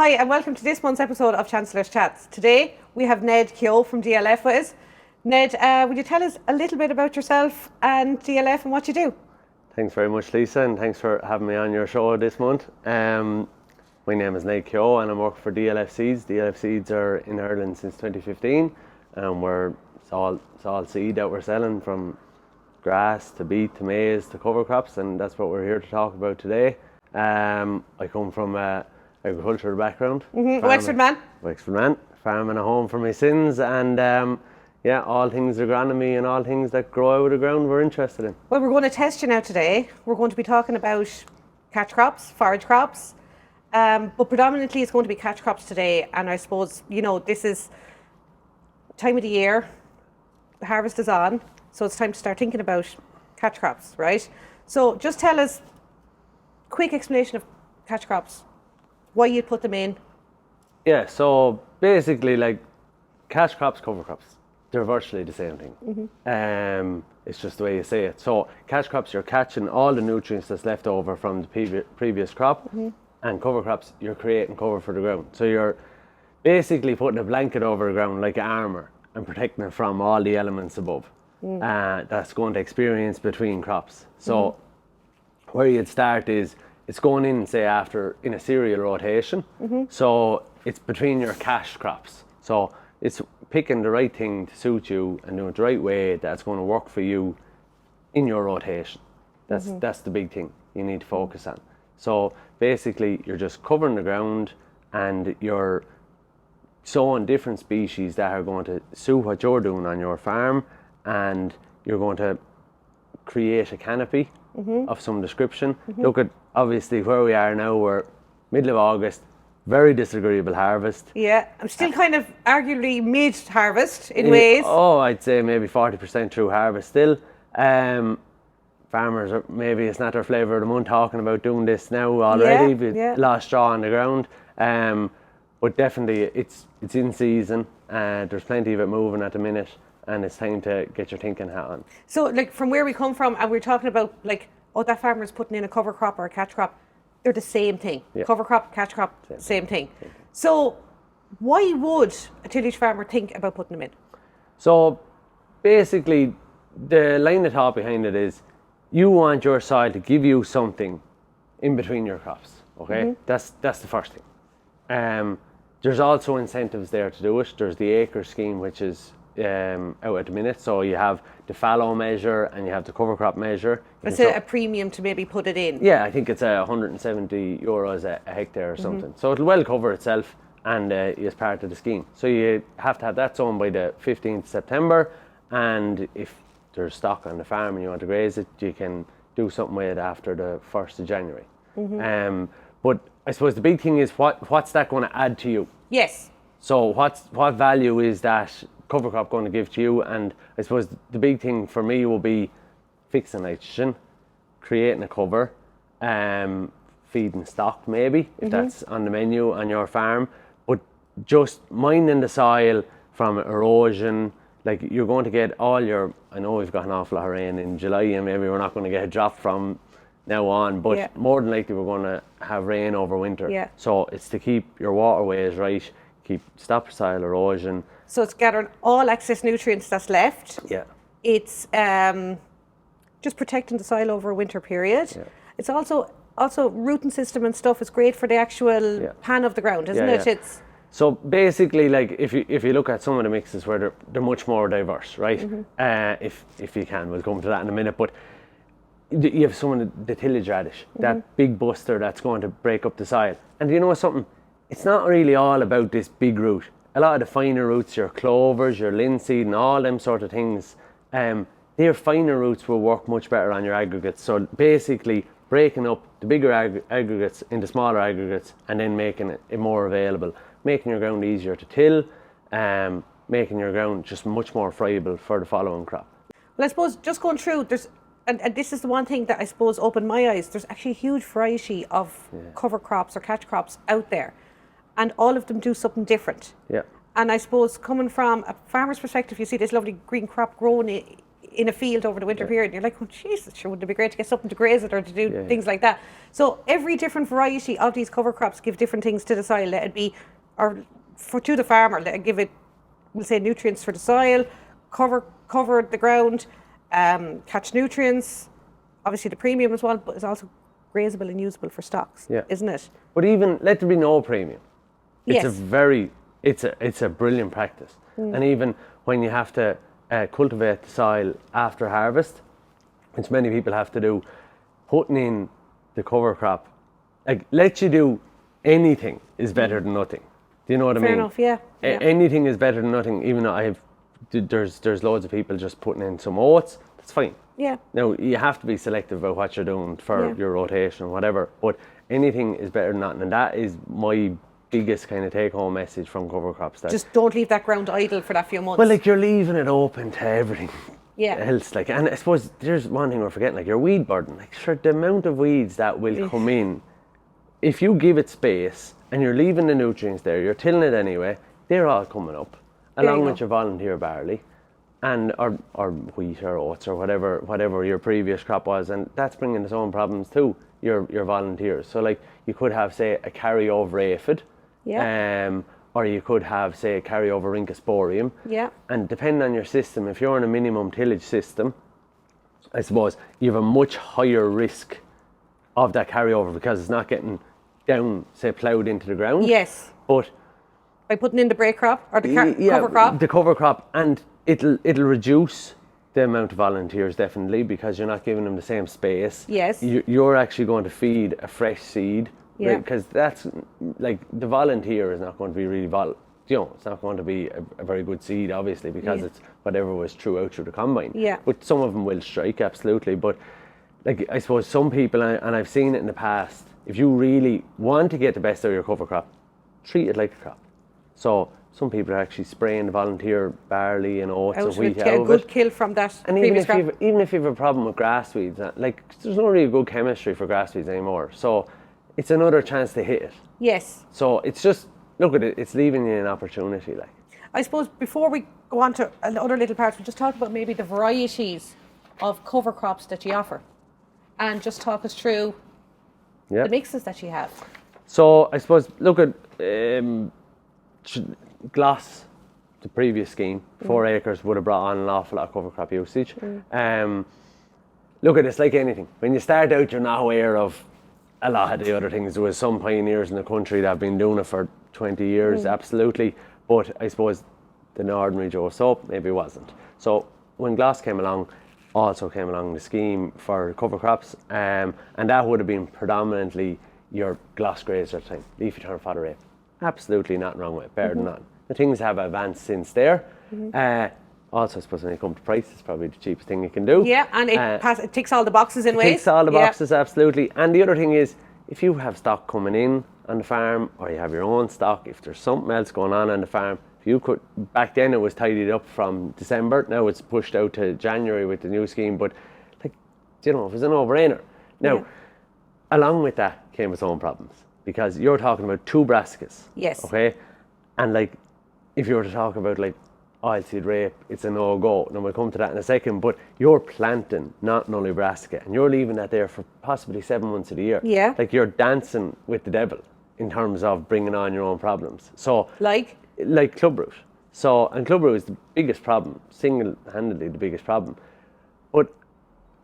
Hi and welcome to this month's episode of Chancellor's Chats. Today we have Ned Kehoe from DLF with us. Ned, would you tell us a little bit about yourself and DLF and what you do? Thanks very much, Lisa, and thanks for having me on your show this month. My name is Ned Kehoe and I'm working for DLF Seeds. DLF Seeds are in Ireland since 2015 and it's all seed that we're selling, from grass to beet to maize to cover crops, and that's what we're here to talk about today. I come from agricultural background. Wexford man. Farming a home for my sins, and all things agronomy and all things that grow out of the ground we're interested in. Well, we're going to test you now today. We're going to be talking about catch crops, forage crops, but predominantly it's going to be catch crops today. And I suppose, this is time of the year, the harvest is on, so it's time to start thinking about catch crops, right? So just tell us, quick explanation of catch crops, why you put them in. Yeah, so basically, like, catch crops, cover crops, they're virtually the same thing. It's just the way you say it. So catch crops, you're catching all the nutrients that's left over from the previous crop, and cover crops, you're creating cover for the ground. So you're basically putting a blanket over the ground like armour and protecting it from all the elements above that's going to experience between crops. So where you'd start is, it's going in, say, in a cereal rotation. So it's between your cash crops. So it's picking the right thing to suit you and doing it the right way that's going to work for you in your rotation. That's the big thing you need to focus on. So basically, you're just covering the ground and you're sowing different species that are going to suit what you're doing on your farm, and you're going to create a canopy of some description. Look at, obviously, where we are now. We're middle of August, very disagreeable harvest. Yeah, I'm still kind of arguably mid-harvest in ways. Oh, I'd say maybe 40% through harvest still. Farmers, maybe it's not their flavour of the month talking about doing this now already. Last straw on the ground. But definitely it's in season. There's plenty of it moving at the minute, and it's time to get your thinking hat on. So, like, from where we come from, and we're talking about, like, that farmer's putting in a cover crop or a catch crop, they're the same thing. Yeah. Cover crop, catch crop, same thing. So why would a tillage farmer think about putting them in? So basically, the line of thought behind it is, you want your soil to give you something in between your crops, okay? That's the first thing. There's also incentives there to do it. There's the acre scheme, which is out at the minute. So you have the fallow measure and you have the cover crop measure. It's a premium to maybe put it in. Yeah, I think it's €170 a hectare or something. So it'll well cover itself, and is part of the scheme. So you have to have that sown by the 15th September, and if there's stock on the farm and you want to graze it, you can do something with it after the 1st of January. But I suppose the big thing is, what's that going to add to you? Yes. So what value is that cover crop going to give to you? And I suppose the big thing for me will be fixing nitrogen, creating a cover, feeding stock maybe, if that's on the menu on your farm, but just minding the soil from erosion. Like, you're going to get I know we've got an awful lot of rain in July, and maybe we're not going to get a drop from now on, but more than likely we're going to have rain over winter. Yeah. So it's to keep your waterways right, stop soil erosion. So it's gathering all excess nutrients that's left. Yeah. It's just protecting the soil over a winter period. Yeah. It's also rooting system and stuff is great for the actual pan of the ground, isn't it? Yeah. So basically, like, if you look at some of the mixes where they're much more diverse, right? If you can, we'll come to that in a minute. But you have some of the tillage radish, that big buster that's going to break up the soil. And you know something? It's not really all about this big root. A lot of the finer roots, your clovers, your linseed, and all them sort of things, their finer roots will work much better on your aggregates. So basically, breaking up the bigger aggregates into smaller aggregates and then making it more available, making your ground easier to till, making your ground just much more friable for the following crop. Well, I suppose just going through, and this is the one thing that I suppose opened my eyes, there's actually a huge variety of cover crops or catch crops out there, and all of them do something different. Yeah. And I suppose, coming from a farmer's perspective, you see this lovely green crop growing in a field over the winter period. And you're like, oh, Jesus, sure, wouldn't it be great to get something to graze it or to do things like that? So every different variety of these cover crops give different things to the soil. Let it be, or to the farmer, let it give it, we'll say, nutrients for the soil, cover the ground, catch nutrients, obviously the premium as well, but it's also grazable and usable for stocks, isn't it? But even, let there be no premium. It's Yes. it's a brilliant practice. And even when you have to cultivate the soil after harvest, which many people have to do, putting in the cover crop, like, let you do anything is better than nothing. Do you know what I mean? Fair enough, yeah. Anything is better than nothing, even though there's loads of people just putting in some oats, that's fine. Yeah. Now, you have to be selective about what you're doing for your rotation, whatever, but anything is better than nothing, and that is my biggest kind of take-home message from cover crops. That Just don't leave that ground idle for that few months. well, like, you're leaving it open to everything else. Like, and I suppose there's one thing we're forgetting, like your weed burden. Like, sure, the amount of weeds that will come in, if you give it space and you're leaving the nutrients there, you're tilling it anyway, they're all coming up, along with your volunteer barley, and or wheat or oats or whatever your previous crop was, and that's bringing its own problems too. Your volunteers. So, like, you could have, say, a carryover aphid. Or you could have, say, a carryover rhynchosporium. And depending on your system, if you're in a minimum tillage system, I suppose you have a much higher risk of that carryover because it's not getting down, say, ploughed into the ground. Yes. But by putting in the break crop or the cover crop. The cover crop, and it'll reduce the amount of volunteers, definitely, because you're not giving them the same space. Yes. You're actually going to feed a fresh seed. Because that's, like, the volunteer is not going to be really it's not going to be a very good seed, obviously, because it's whatever was through the combine. But some of them will strike, absolutely. But, like, I suppose some people, and I've seen it in the past, if you really want to get the best out of your cover crop, treat it like a crop. So some people are actually spraying the volunteer barley and oats and wheat out of it. Get a good kill from that. And even if you have a problem with grass weeds, like, there's not really good chemistry for grass weeds anymore. So it's another chance to hit it. Yes. So it's just, look at it, it's leaving you an opportunity. Like, I suppose before we go on to other little parts, we'll just talk about maybe the varieties of cover crops that you offer, and just talk us through the mixes that you have. So I suppose, look at Gloss, the previous scheme, 4 acres would have brought on an awful lot of cover crop usage. Look at it, it's like anything. When you start out, you're not aware of a lot of the other things. There was some pioneers in the country that have been doing it for 20 years, absolutely. But I suppose the ordinary Joe soap maybe wasn't. So when Gloss came along, also came along the scheme for cover crops, and that would have been predominantly your Gloss grazer time, leafy turn fodder rape. Absolutely nothing wrong with it, better than none. The things have advanced since there. Also, I suppose when you come to price, it's probably the cheapest thing you can do. Yeah, and it ticks all the boxes in ways. It ticks all the boxes, absolutely. And the other thing is, if you have stock coming in on the farm, or you have your own stock, if there's something else going on the farm, if you could, back then it was tidied up from December, now it's pushed out to January with the new scheme, but, like, it was a no-brainer. Now, along with that came its own problems, because you're talking about 2 brassicas. Yes. Okay? And, like, if you were to talk about, like, oilseed rape, it's a no-go. Now, we'll come to that in a second, but you're planting not only brassica, and you're leaving that there for possibly 7 months of the year. Yeah. Like, you're dancing with the devil in terms of bringing on your own problems. So, like clubroot. So, and clubroot is the biggest problem, single-handedly the biggest problem. But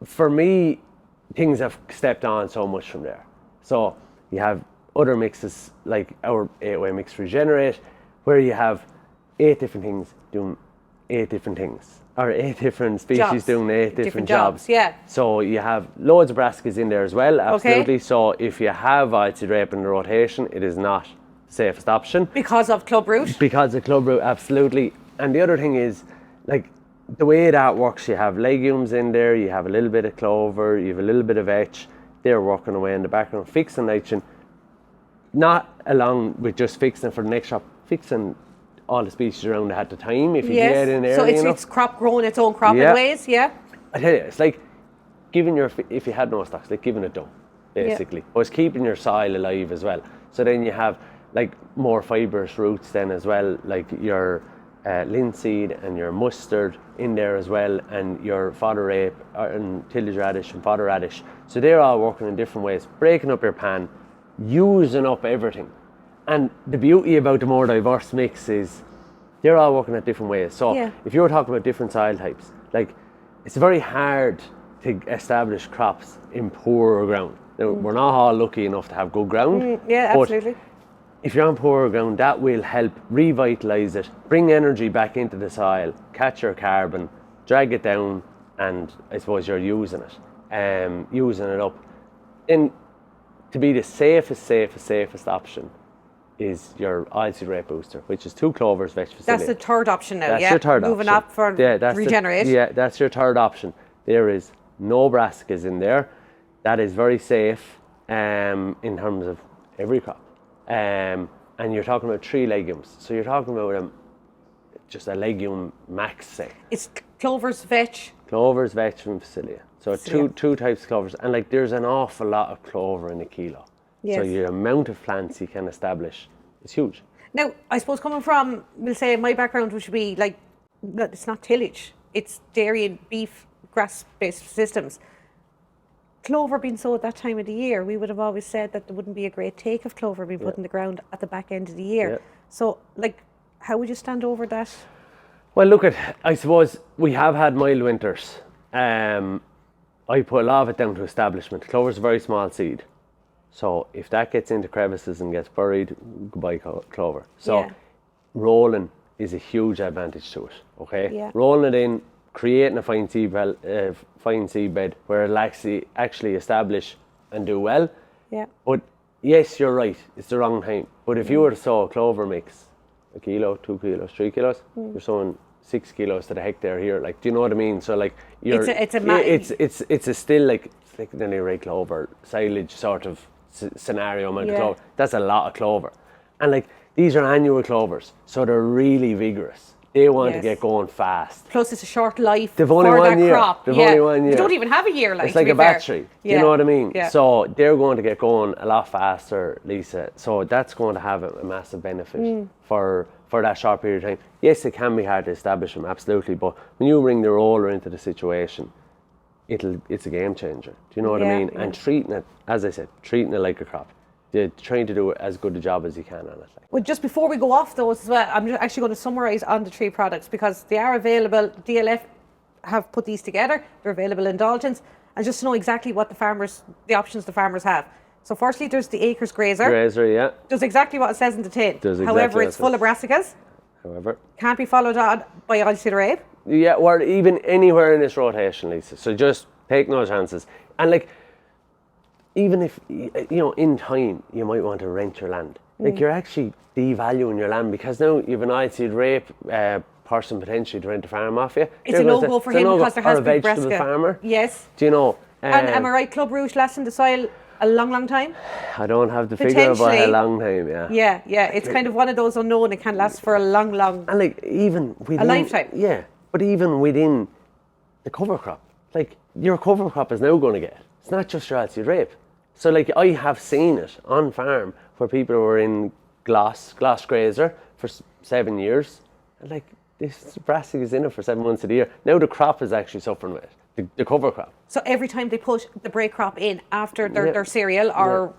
for me, things have stepped on so much from there. So, you have other mixes, like our 8-way mix Regenerate, where you have 8 different things doing 8 different things, or 8 different species doing 8 different jobs. Yeah. So you have loads of brassicas in there as well, absolutely. Okay. So if you have oilseed rape in the rotation, it is not the safest option. Because of clubroot? Because of clubroot, absolutely. And the other thing is, like, the way that works, you have legumes in there, you have a little bit of clover, you have a little bit of vetch, they're working away in the background, fixing nitrogen, not along with just fixing for the next crop, fixing all the species around it at the time, if you get in there. So it's crop growing its own crop in ways, I tell you, it's like giving if you had no stocks, like giving it dung, basically. But it's keeping your soil alive as well. So then you have, like, more fibrous roots then as well, like your linseed and your mustard in there as well, and your fodder rape and tillage radish and fodder radish. So they're all working in different ways, breaking up your pan, using up everything. And the beauty about the more diverse mix is they're all working at different ways. So if you're talking about different soil types, like it's very hard to establish crops in poorer ground. Now, we're not all lucky enough to have good ground. Yeah, but absolutely. if you're on poorer ground, that will help revitalise it, bring energy back into the soil, catch your carbon, drag it down, and I suppose you're using it up. And to be the safest option is your oilseed rape booster, which is 2 clovers, veg facility. That's the third option now, That's your third Moving option. up for regenerate. That's your third option. There is no brassicas in there. That is very safe in terms of every crop. And you're talking about 3 legumes. So you're talking about just a legume max, say. It's clovers, veg. Clovers, veg and Facilia. So two types of clovers. And like there's an awful lot of clover in a kilo. Yes. So your amount of plants you can establish is huge. Now, I suppose coming from, we'll say my background, which would be like, it's not tillage. It's dairy and beef, grass-based systems. Clover being sowed at that time of the year, we would have always said that there wouldn't be a great take of clover being put in the ground at the back end of the year. Yeah. So, like, how would you stand over that? Well, look I suppose we have had mild winters. I put a lot of it down to establishment. Clover's a very small seed. So if that gets into crevices and gets buried, goodbye clover. So rolling is a huge advantage to it, okay? Yeah. Rolling it in, creating a fine seed bed where it'll actually establish and do well. Yeah. But yes, you're right, it's the wrong time. But if you were to sow a clover mix, 1 kilo, 2 kilos, 3 kilos, you're sowing 6 kilos to the hectare here. Like, do you know what I mean? So like, it's still like nearly a red clover silage sort of scenario amount of clover. That's a lot of clover. And like, these are annual clovers, so they're really vigorous. They want to get going fast. Plus, it's a short life They've only for one that year. crop. They've only 1 year. They don't even have a year. Like, it's like a battery. Do you know what I mean? Yeah. So they're going to get going a lot faster, Lisa. So that's going to have a massive benefit for that short period of time. Yes, it can be hard to establish them, absolutely. But when you bring the roller into the situation, it's a game changer. Do you know what I mean? And treating it, as I said, treating it like a crop. You're trying to do as good a job as you can on it. Well, just before we go off those as well, I'm actually going to summarise on the 3 products because they are available. DLF have put these together. They're available in Daltons. And just to know exactly what the options the farmers have. So firstly, there's the Acres Grazer. Does exactly what it says in the tin. However, it's full of brassicas. Can't be followed on by oilseed rape. Yeah, or even anywhere in this rotation, Lisa. So just take no chances. And like, even if, in time, you might want to rent your land. Like, you're actually devaluing your land because now you have an oilseed rape person potentially to rent a farm off you. It's a no-go for him because there has to be a vegetable farmer. Yes. Do you know? And am I right, Club Rouge lasts in the soil a long time? I don't have the figure about a long time, Yeah. It's kind of one of those unknown. It can last for a long... And like, even within... A lifetime. Yeah. But even within the cover crop, like, your cover crop is now going to get it. It's not just your oilseed rape. So like, I have seen it on farm where people were in gloss grazer for 7 years. And like, this brassica is in it for 7 months of the year. Now the crop is actually suffering with it, the cover crop. So every time they put the break crop in after their cereal or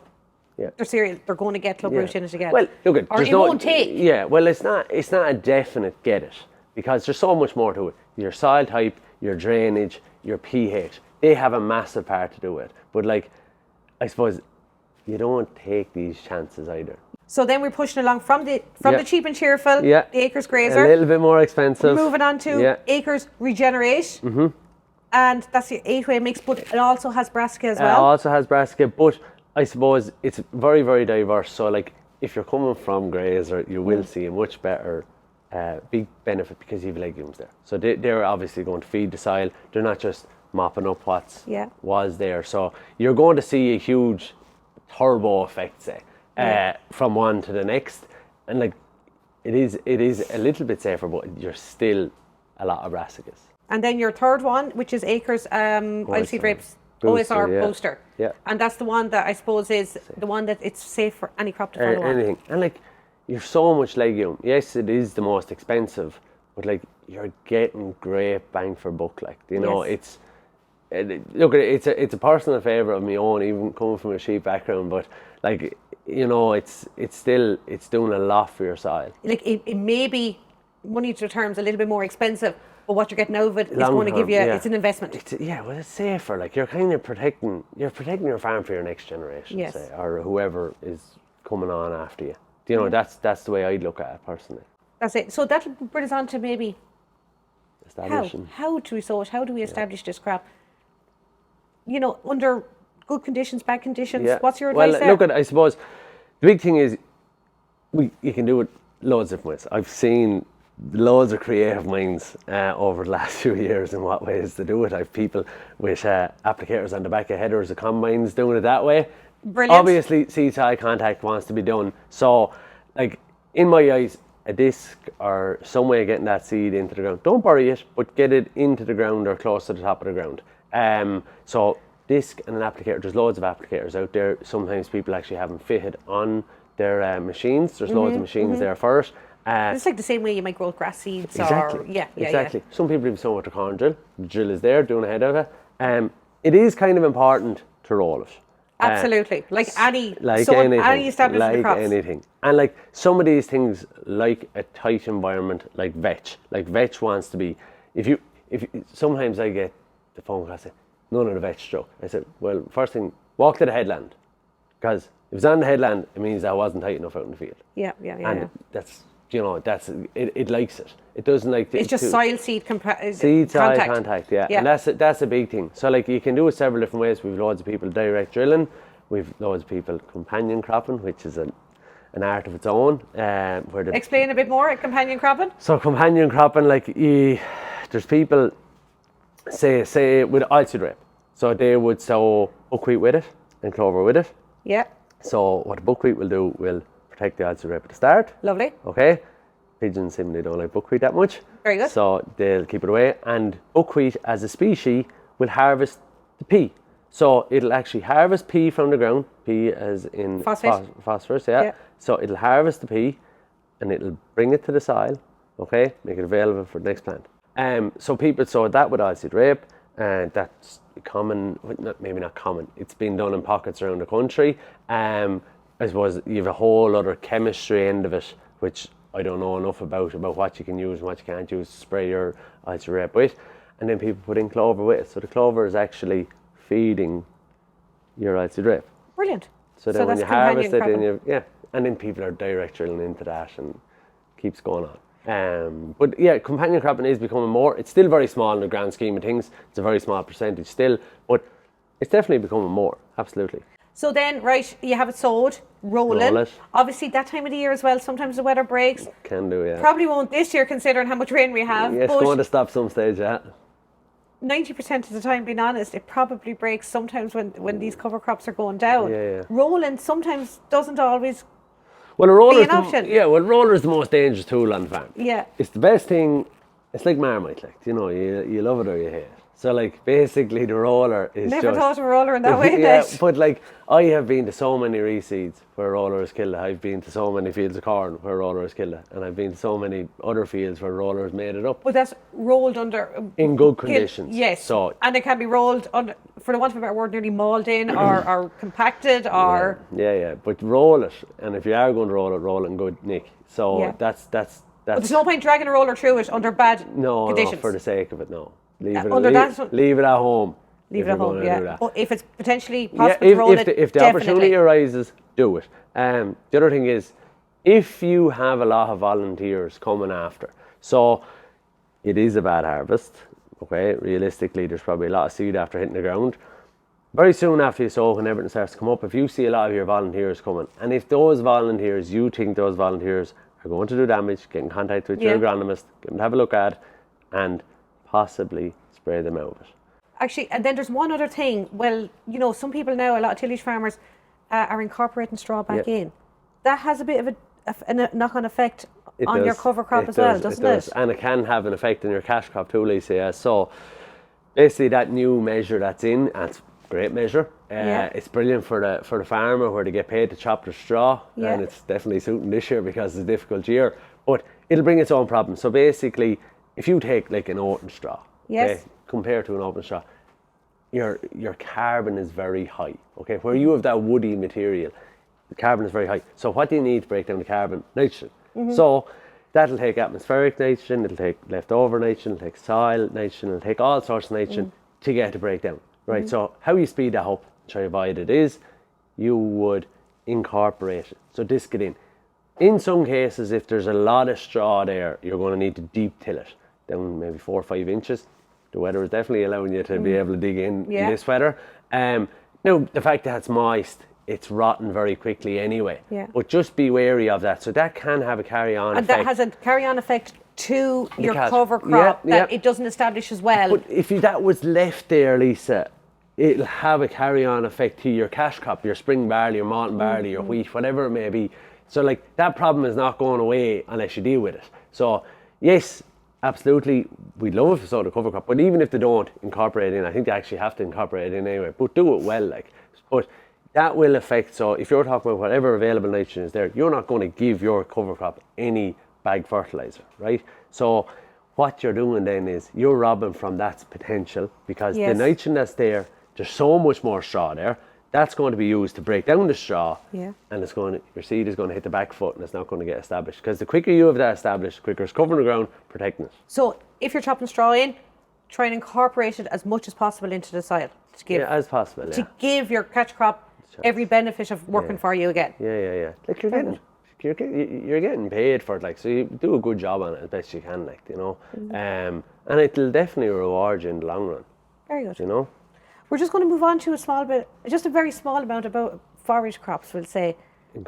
their cereal, they're going to get Club Rouge in it again. Well, look at or it won't take. Yeah, well, it's not a definite get it because there's so much more to it. Your soil type, your drainage, your pH, they have a massive part to do with it. But like, I suppose you don't take these chances either. So then we're pushing along from the cheap and cheerful, the Acres Grazer. A little bit more expensive. Moving on to Acres Regenerate. And that's the 8-way mix, but it also has brassica as well. It also has brassica, but I suppose it's very, very diverse. So like, if you're coming from grazer, you will see a much better big benefit because you have legumes there. So they're obviously going to feed the soil. They're not just mopping up what was there. So you're going to see a huge turbo effect, say, from one to the next. And like, it is a little bit safer, but you're still a lot of brassicas. And then your third one, which is Acres Oilseed Rapes OSR Booster. Yeah. And that's the one that I suppose is the one that it's safe for any crop to follow on. Anything. And like, you're so much legume. Yes, it is the most expensive, but like you're getting great bang for buck. Like, you know, Yes. look, it's a personal favourite of my own, even coming from a sheep background. But like, you know, it's doing a lot for your soil. Like it may be money to terms a little bit more expensive, but what you're getting out of it is Long going to give term, you, yeah. it's an investment. Well, it's safer. Like, you're kind of protecting your farm for your next generation, Yes. say, or whoever is coming on after you. You know, that's the way I'd look at it personally. That's it. So that will bring us on to maybe Establishing. how do we sow it? How do we establish this crop? You know, under good conditions, bad conditions. Yeah. What's your advice Well, there? look, I suppose the big thing is you can do it loads of different ways. I've seen loads of creative minds over the last few years in what ways to do it. I've people with applicators on the back of headers of combines doing it that way. Brilliant. Obviously, seed-side contact wants to be done. So, like, in my eyes, a disc or some way of getting that seed into the ground. Don't bury it, but get it into the ground or close to the top of the ground. So disc and an applicator, there's loads of applicators out there. Sometimes people actually have them fitted on their machines. There's loads of machines there for it. It's like the same way you might grow grass seeds Exactly. or yeah. Exactly. Some people even sow with a corn drill. The drill is there, doing ahead of it. It is kind of important to roll it. Absolutely. Like any Anything, any establishment of crops. anything. And like some of these things, like a tight environment, like vetch wants to be. If you sometimes I get the phone call, I say, none of the vetch struck. I said, well, first thing, walk to the headland, because if it's on the headland, it means that wasn't tight enough out in the field. Yeah. And that's, you know, it likes it. It doesn't like It's just soil seed seed soil contact. contact, yeah. And that's a big thing. So like you can do it several different ways. We've loads of people direct drilling. We've loads of people companion cropping, which is an art of its own. Where Explain a bit more at companion cropping. So companion cropping, like there's people say with oilseed rape. So they would sow buckwheat with it and clover with it. Yeah. So what buckwheat will do will protect the oilseed rape at the start. Lovely. Okay. Pigeons seemingly don't like buckwheat that much. Very good. So they'll keep it away. And buckwheat as a species will harvest the pea. So it'll actually harvest pea from the ground. Pea as in phosphorus, yeah. So it'll harvest the pea and it'll bring it to the soil, okay, make it available for the next plant. So people sow that with oilseed rape, and that's common, maybe not common, it's been done in pockets around the country. I suppose you have a whole other chemistry end of it, which I don't know enough about what you can use and what you can't use to spray your oilseed rape with. And then people put in clover with it. So the clover is actually feeding your oilseed rape. Brilliant. So then when you harvest it, then and then people are direct drilling into that and keeps going on. But yeah, companion cropping is becoming more. It's still very small in the grand scheme of things. It's a very small percentage still, but it's definitely becoming more. Absolutely. So then, right, you have it sowed, rolling. Roll it. Obviously, that time of the year as well, sometimes the weather breaks. Can do, yeah. Probably won't this year considering how much rain we have. Yeah, it's but going to stop some stage, yeah. 90% of the time, being honest, it probably breaks sometimes when these cover crops are going down. Yeah. Rolling sometimes doesn't always Well, a roller be an option. roller is the most dangerous tool on the farm. Yeah. It's the best thing. It's like Marmite, like, you know, you love it or you hate it. So like basically the roller is Never just... thought of a roller in that way, yeah, Ned. but like I have been to so many reseeds where a roller has killed it. I've been to so many fields of corn where a roller has killed it. And I've been to so many other fields where a roller has made it up. But that's rolled under... In good conditions. Yes. So, and it can be rolled, under, for the want of a better word, nearly mauled in or compacted or... yeah. But roll it. And if you are going to roll it in good nick. So that's... But there's no point dragging a roller through it under bad conditions. No, for the sake of it, no. Leave it at home. Leave it at home, yeah. But if it's potentially possible Yeah, to roll if the opportunity arises, do it. The other thing is, if you have a lot of volunteers coming after, so it is a bad harvest, okay, realistically there's probably a lot of seed after hitting the ground. Very soon after you sow and everything starts to come up, if you see a lot of your volunteers coming, and if those volunteers, you think those volunteers are going to do damage, get in contact with your agronomist, get them to have a look at, and possibly spray them out of it. Actually, and then there's one other thing. Well, you know, some people now, a lot of tillage farmers are incorporating straw back in. That has a bit of a knock-on effect on your cover crop as well, doesn't it? And it can have an effect on your cash crop too, Lisa. Yeah. So basically that new measure that's in, and it's a great measure. It's brilliant for the farmer where they get paid to chop their straw, and it's definitely suiting this year because it's a difficult year. But it'll bring its own problem. So basically, if you take like an oaten straw, Yes. compared to an open straw, your carbon is very high. Okay, where you have that woody material, the carbon is very high. So what do you need to break down the carbon? Nitrogen. So that'll take atmospheric nitrogen, it'll take leftover nitrogen, it'll take soil nitrogen, it'll take all sorts of nitrogen to get to break down. Right. So how you speed that up, try to avoid it, is you would incorporate it. So disc it in. In some cases, if there's a lot of straw there, you're going to need to deep till it down maybe 4 or 5 inches. The weather is definitely allowing you to be able to dig in this weather. Now, the fact that it's moist, it's rotten very quickly anyway. Yeah. But just be wary of that. So that can have a carry-on effect. And that has a carry-on effect to your catch. cover crop Yeah, that it doesn't establish as well. But if that was left there, Lisa, it'll have a carry-on effect to your cash crop, your spring barley, your malting barley, your wheat, whatever it may be. So like that problem is not going away unless you deal with it. So yes, absolutely, we'd love if they saw the cover crop, but even if they don't incorporate it in, I think they actually have to incorporate it in anyway, but do it well, like. But that will affect, so if you're talking about whatever available nitrogen is there, you're not going to give your cover crop any bag fertilizer, right? So what you're doing then is you're robbing from that potential, because the nitrogen that's there, there's so much more straw there, that's going to be used to break down the straw, and it's going to, your seed is going to hit the back foot and it's not going to get established, because the quicker you have that established, the quicker it's covering the ground, protecting it. So if you're chopping straw in, try and incorporate it as much as possible into the soil to give, as possible, to give your catch crop every benefit of working for you again. Like you're getting paid for it, like, so you do a good job on it as best you can, like, you know. And it'll definitely reward you in the long run. Very good. You know. We're just going to move on to just a very small amount about forage crops, we'll say.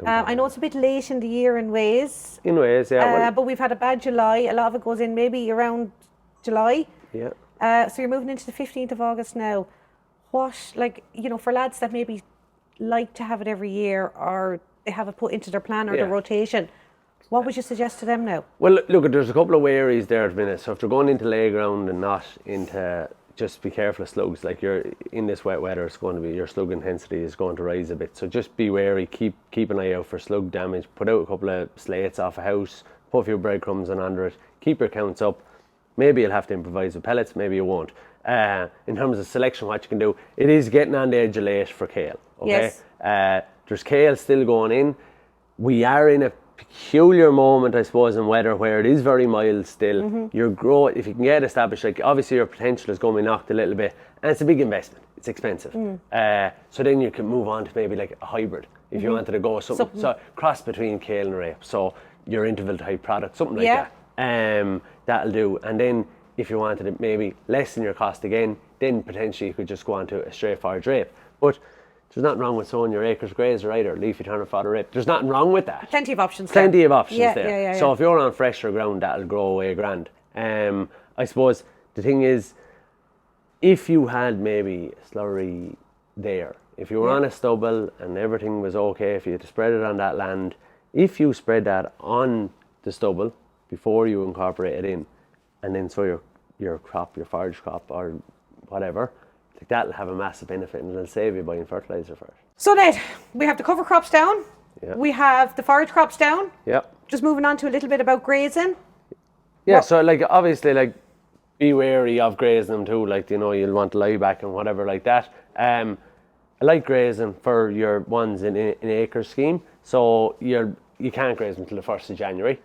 I know it's a bit late in the year in ways. But we've had a bad July. A lot of it goes in maybe around July. Yeah. So you're moving into the 15th of August now. What, like, you know, for lads that maybe like to have it every year, or they have it put into their plan or their rotation, what would you suggest to them now? Well, look, there's a couple of worries there at the minute. So if they're going into lay ground and not into, just be careful of slugs. Like, you're in this wet weather, it's going to be, your slug intensity is going to rise a bit. So just be wary, keep an eye out for slug damage, put out a couple of slates off a house, put a few breadcrumbs in under it, keep your counts up. Maybe you'll have to improvise with pellets, maybe you won't. In terms of selection, what you can do, it is getting on the edge of late for kale. Okay? Yes. There's kale still going in. We are in a peculiar moment, I suppose, in weather where it is very mild still. Your growth, if you can get established, like, obviously your potential is going to be knocked a little bit, and it's a big investment. It's expensive. So then you can move on to maybe like a hybrid if you wanted to go something. So cross between kale and rape. So your interval type product, something like that. That'll do. And then if you wanted to maybe lessen your cost again, then potentially you could just go on to a straight forage rape. But there's nothing wrong with sowing your acres grazer either, leafy turnip fodder rape. There's nothing wrong with that. Plenty of options there. So if you're on fresher ground, that'll grow away grand. I suppose the thing is, if you had maybe a slurry there, if you were on a stubble and everything was okay, if you had to spread it on that land, if you spread that on the stubble before you incorporate it in, and then sow your crop, your forage crop or whatever, like, that'll have a massive benefit and it'll save you buying fertiliser for it. So Ned, we have the cover crops down. We have the forage crops down. Just moving on to a little bit about grazing. So like, obviously, like, be wary of grazing them too, like, you know, you'll want to lie back and whatever like that. I like grazing for your ones in acre scheme, so you can't graze them until the 1st of January,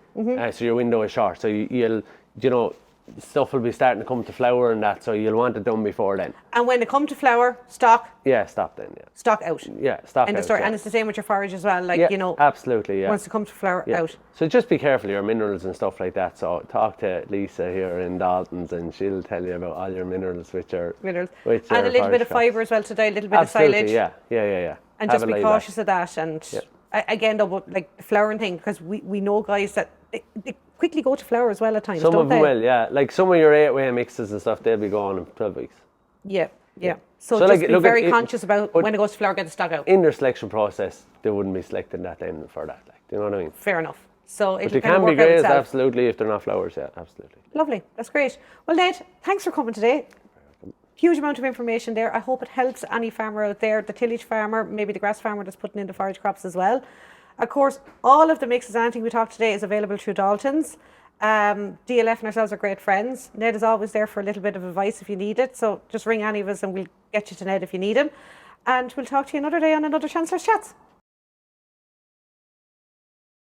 so your window is short, so you'll, you know, stuff will be starting to come to flower and that, so you'll want it done before then. And when they come to flower, stock? Stop then, Stock out? Stock out. The story. And it's the same with your forage as well, like, you know. Absolutely, once they come to flower, out. So just be careful of your minerals and stuff like that. So talk to Lisa here in Daltons and she'll tell you about all your minerals, which are... And a little bit of fibre as well today, a little bit of silage. Yeah. And just be cautious of that. And again, though, like the flowering thing, because we know guys that they quickly go to flower as well at times, some don't of them they? will, like some of your 8-way mixes and stuff, they'll be going in 12 weeks. So just like, be very conscious about when it goes to flower, get the stock out. In their selection process, they wouldn't be selecting that then for that, like, do you know what I mean? Fair enough. So but they can be grazed, absolutely, if they're not flowers, absolutely. Lovely, that's great. Well, Ned, thanks for coming today. Huge amount of information there. I hope it helps any farmer out there, the tillage farmer, maybe the grass farmer that's putting in the forage crops as well. Of course, all of the mixes, anything we talked today is available through Daltons. DLF and ourselves are great friends. Ned is always there for a little bit of advice if you need it. So just ring any of us and we'll get you to Ned if you need him. And we'll talk to you another day on another Chancellor's Chats.